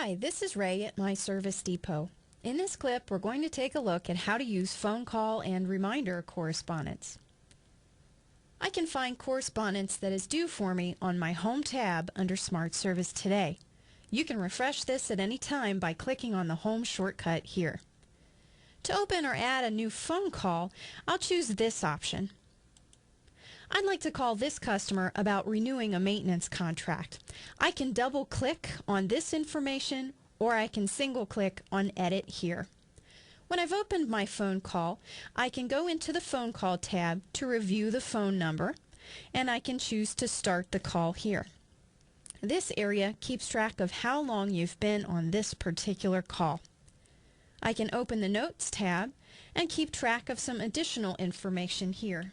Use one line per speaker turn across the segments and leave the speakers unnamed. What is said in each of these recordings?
Hi, this is Ray at My Service Depot. In this clip, we're going to take a look at how to use phone call and reminder correspondence. I can find correspondence that is due for me on my Home tab under Smart Service Today. You can refresh this at any time by clicking on the Home shortcut here. To open or add a new phone call, I'll choose this option. I'd like to call this customer about renewing a maintenance contract. I can double click on this information or I can single click on Edit here. When I've opened my phone call, I can go into the Phone Call tab to review the phone number, and I can choose to start the call here. This area keeps track of how long you've been on this particular call. I can open the Notes tab and keep track of some additional information here.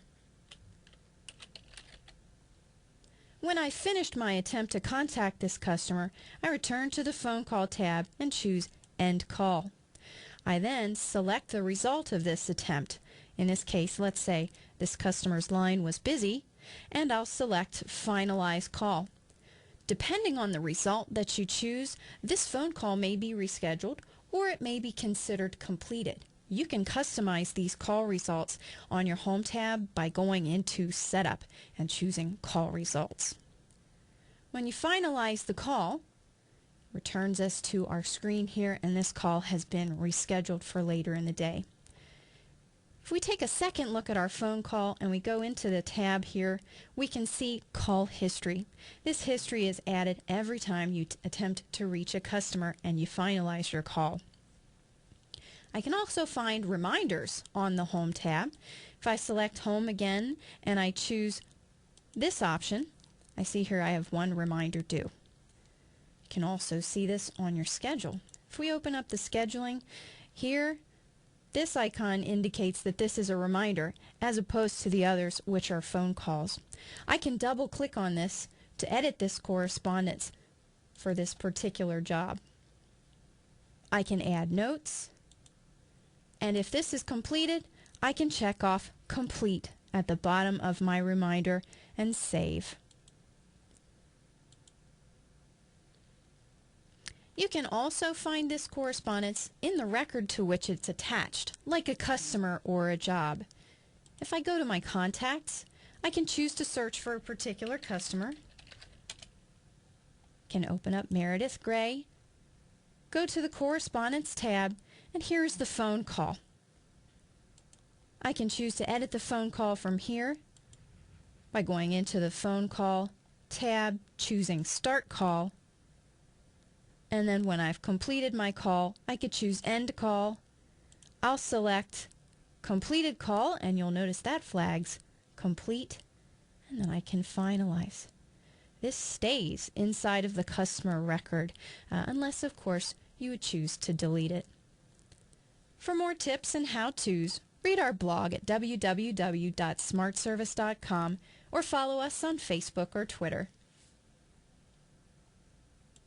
When I finished my attempt to contact this customer, I return to the Phone Call tab and choose End Call. I then select the result of this attempt. In this case, let's say this customer's line was busy, and I'll select Finalize Call. Depending on the result that you choose, this phone call may be rescheduled or it may be considered completed. You can customize these call results on your Home tab by going into Setup and choosing Call Results. When you finalize the call, it returns us to our screen here, and this call has been rescheduled for later in the day. If we take a second look at our phone call and we go into the tab here, we can see Call History. This history is added every time you attempt to reach a customer and you finalize your call. I can also find reminders on the Home tab. If I select Home again and I choose this option, I see here I have one reminder due. You can also see this on your schedule. If we open up the scheduling, here this icon indicates that this is a reminder as opposed to the others, which are phone calls. I can double click on this to edit this correspondence for this particular job. I can add notes. And if this is completed, I can check off Complete at the bottom of my reminder and save. You can also find this correspondence in the record to which it's attached, like a customer or a job. If I go to my contacts, I can choose to search for a particular customer. Can open up Meredith Gray, go to the Correspondence tab, and here is the phone call. I can choose to edit the phone call from here by going into the Phone Call tab, choosing Start Call, and then when I've completed my call, I could choose End Call. I'll select Completed Call, and you'll notice that flags complete, and then I can finalize. This stays inside of the customer record, unless, of course, you would choose to delete it. For more tips and how-tos, read our blog at www.smartservice.com or follow us on Facebook or Twitter.